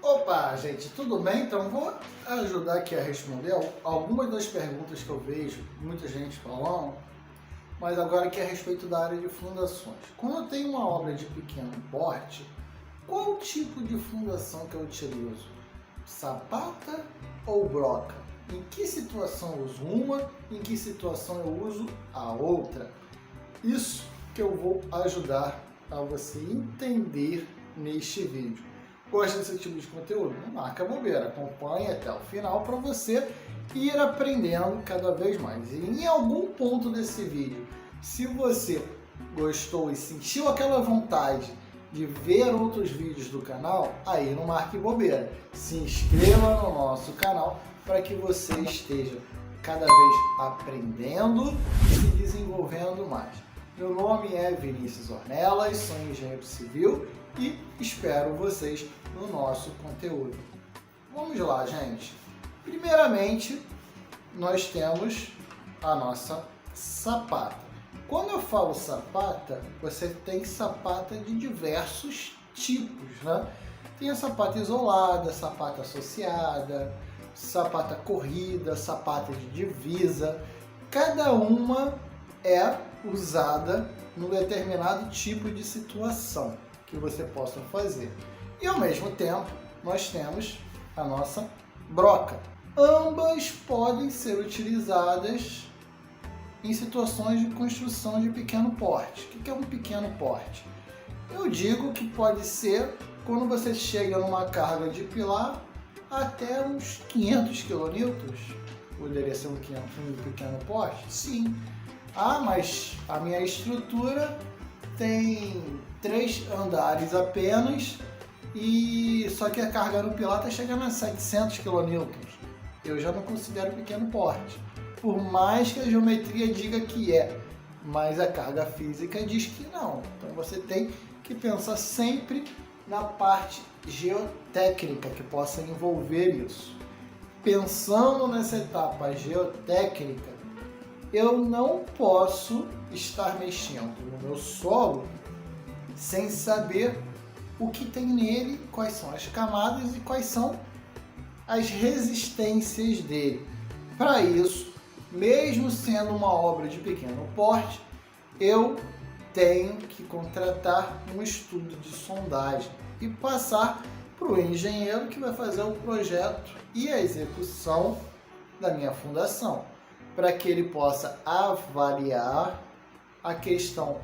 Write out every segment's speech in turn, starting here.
Opa, gente, tudo bem? Então vou ajudar aqui a responder algumas das perguntas que eu vejo muita gente falando, mas agora aqui a respeito da área de fundações. Quando eu tenho uma obra de pequeno porte, qual tipo de fundação que eu utilizo? Sapata ou broca? Em que situação eu uso uma, em que situação eu uso a outra? Isso que eu vou ajudar a você entender neste vídeo. Gosta desse tipo de conteúdo? Não marca bobeira, acompanhe até o final para você ir aprendendo cada vez mais. E em algum ponto desse vídeo, se você gostou e sentiu aquela vontade de ver outros vídeos do canal, aí não marque bobeira. Se inscreva no nosso canal para que você esteja cada vez aprendendo e se desenvolvendo mais. Meu nome é Vinícius Ornelas, sou engenheiro civil e espero vocês no nosso conteúdo. Vamos lá, gente. Primeiramente, nós temos a nossa sapata. Quando eu falo sapata, você tem sapata de diversos tipos, né? Tem a sapata isolada, sapata associada, sapata corrida, sapata de divisa. Cada uma é usada num determinado tipo de situação que você possa fazer. E ao mesmo tempo, nós temos a nossa broca. Ambas podem ser utilizadas em situações de construção de pequeno porte. O que é um pequeno porte? Eu digo que pode ser quando você chega numa carga de pilar até uns 500 kN. Poderia ser um pequeno porte? Sim. Ah, mas a minha estrutura tem 3 andares apenas e só que a carga no pilar está chegando a 700 kN. Eu já não considero pequeno porte. Por mais que a geometria diga que é, mas a carga física diz que não. Então você tem que pensar sempre na parte geotécnica que possa envolver isso. Pensando nessa etapa geotécnica, eu não posso estar mexendo no meu solo sem saber o que tem nele, quais são as camadas e quais são as resistências dele. Para isso, mesmo sendo uma obra de pequeno porte, eu tenho que contratar um estudo de sondagem e passar para o engenheiro que vai fazer o projeto e a execução da minha fundação, para que ele possa avaliar a questão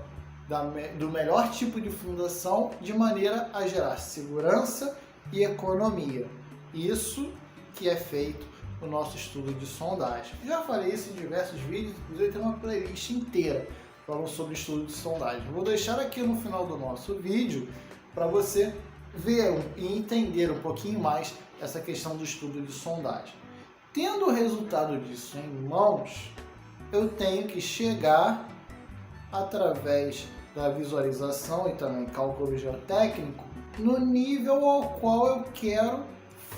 do melhor tipo de fundação de maneira a gerar segurança e economia. Isso que é feito no nosso estudo de sondagem. Já falei isso em diversos vídeos, inclusive tem uma playlist inteira falando sobre estudo de sondagem. Vou deixar aqui no final do nosso vídeo para você ver e entender um pouquinho mais essa questão do estudo de sondagem. Tendo o resultado disso em mãos, eu tenho que chegar através da visualização e também cálculo geotécnico no nível ao qual eu quero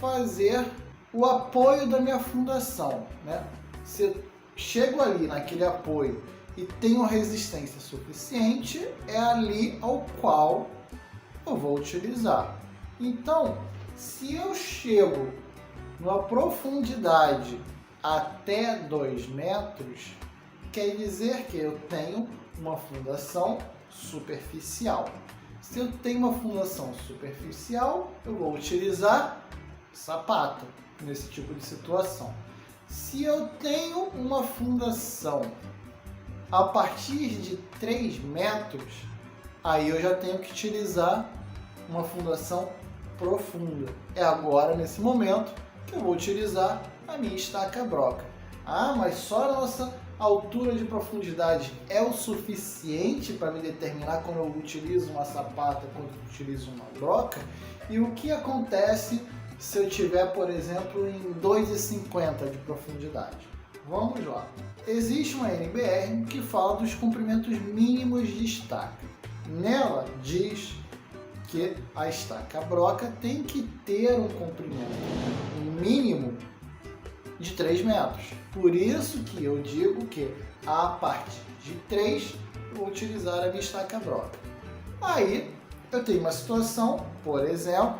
fazer o apoio da minha fundação, né? Se eu chego ali naquele apoio e tenho resistência suficiente, é ali ao qual eu vou utilizar. Então, se eu chego numa profundidade até 2 metros, quer dizer que eu tenho uma fundação superficial. Se eu tenho uma fundação superficial, eu vou utilizar sapata nesse tipo de situação. Se eu tenho uma fundação a partir de 3 metros, aí eu já tenho que utilizar uma fundação profunda. É agora, nesse momento, que eu vou utilizar a minha estaca broca. Ah, mas só a nossa altura de profundidade é o suficiente para me determinar quando eu utilizo uma sapata, quando eu utilizo uma broca? E o que acontece se eu tiver, por exemplo, em 2,50 de profundidade? Vamos lá. Existe uma NBR que fala dos comprimentos mínimos de estaca. Nela diz que a estaca broca tem que ter um comprimento mínimo de 3 metros. Por isso que eu digo que a partir de 3 eu vou utilizar a minha estaca broca. Aí eu tenho uma situação, por exemplo,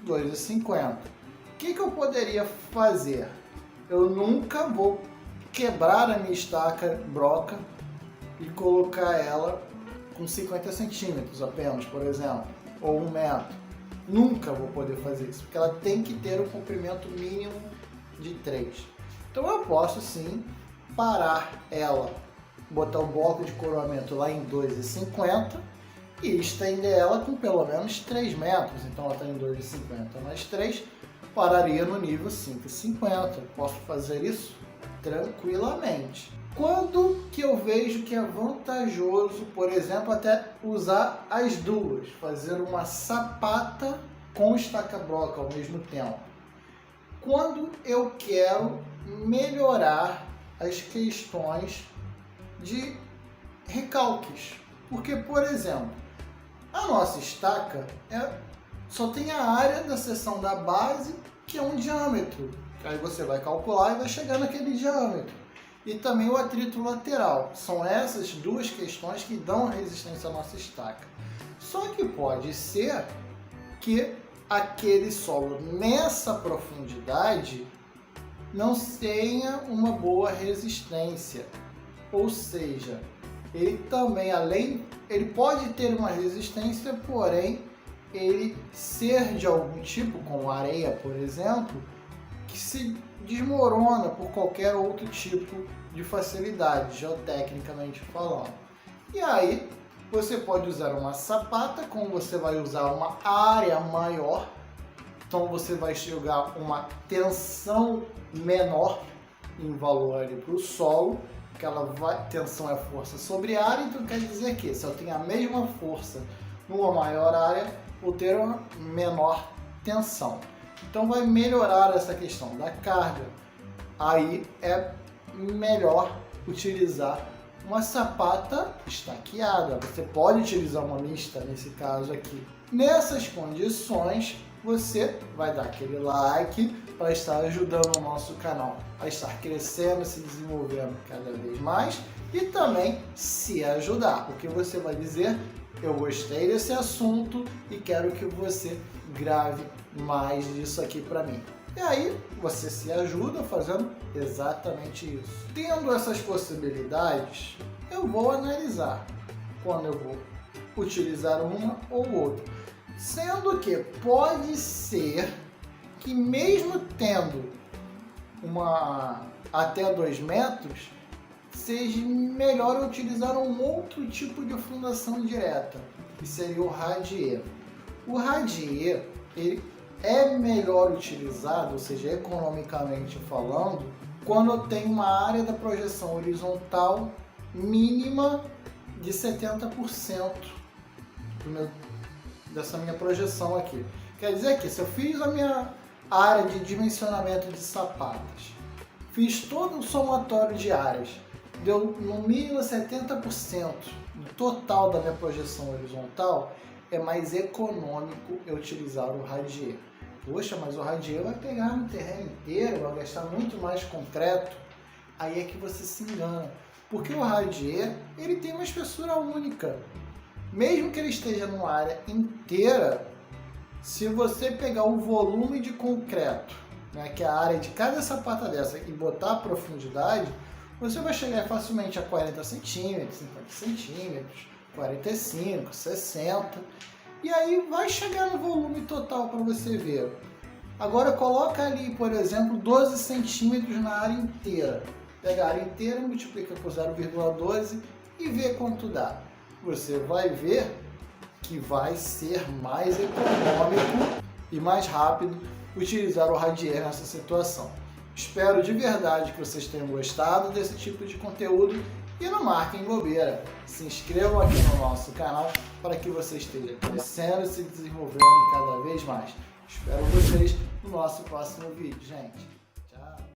2,50. O que eu poderia fazer? Eu nunca vou quebrar a minha estaca broca e colocar ela com 50 centímetros apenas, por exemplo, ou 1 metro. Nunca vou poder fazer isso, porque ela tem que ter um comprimento mínimo de 3. Então eu posso sim parar ela, botar o bloco de coroamento lá em 2,50 e estender ela com pelo menos 3 metros. Então ela está em 2,50 mais 3, pararia no nível 5,50. Posso fazer isso tranquilamente. Quando que eu vejo que é vantajoso, por exemplo, até usar as duas, fazer uma sapata com estaca broca ao mesmo tempo? Quando eu quero melhorar as questões de recalques. Porque, por exemplo, a nossa estaca só tem a área da seção da base, que é um diâmetro. Aí você vai calcular e vai chegar naquele diâmetro. E também o atrito lateral. São essas duas questões que dão resistência à nossa estaca. Só que pode ser que aquele solo nessa profundidade não tenha uma boa resistência. Ou seja, ele também, ele pode ter uma resistência, porém ele ser de algum tipo, como areia, por exemplo, que se desmorona por qualquer outro tipo de facilidade, geotecnicamente falando. E aí você pode usar uma sapata, como você vai usar uma área maior, então você vai jogar uma tensão menor em valor ali para o solo, tensão é força sobre área, então quer dizer que se eu tenho a mesma força numa maior área, vou ter uma menor tensão. Então vai melhorar essa questão da carga. Aí é melhor utilizar uma sapata estaqueada. Você pode utilizar uma mista nesse caso aqui. Nessas condições, você vai dar aquele like para estar ajudando o nosso canal a estar crescendo, se desenvolvendo cada vez mais e também se ajudar, porque você vai dizer: eu gostei desse assunto e quero que você grave mais disso aqui para mim. E aí você se ajuda fazendo exatamente isso. Tendo essas possibilidades, eu vou analisar quando eu vou utilizar uma ou outra. Sendo que pode ser que mesmo tendo uma até 2 metros, seja melhor utilizar um outro tipo de fundação direta, que seria o radier. O radier, ele é melhor utilizado, ou seja, economicamente falando, quando eu tenho uma área da projeção horizontal mínima de 70% dessa minha projeção aqui. Quer dizer que se eu fiz a minha área de dimensionamento de sapatas, fiz todo o somatório de áreas, deu no mínimo 70% do total da minha projeção horizontal, é mais econômico eu utilizar o radier. Poxa, mas o radier vai pegar no terreno inteiro, vai gastar muito mais concreto. Aí é que você se engana, porque o radier, ele tem uma espessura única. Mesmo que ele esteja numa área inteira, se você pegar o volume de concreto, né, que é a área de cada sapata dessa, e botar a profundidade, você vai chegar facilmente a 40 centímetros, 50 centímetros, 45, 60, e aí vai chegar no volume total para você ver. Agora coloca ali, por exemplo, 12 centímetros na área inteira. Pega a área inteira, multiplica por 0,12 e vê quanto dá. Você vai ver que vai ser mais econômico e mais rápido utilizar o radier nessa situação. Espero de verdade que vocês tenham gostado desse tipo de conteúdo e não marquem bobeira. Se inscrevam aqui no nosso canal para que você esteja crescendo e se desenvolvendo cada vez mais. Espero vocês no nosso próximo vídeo, gente.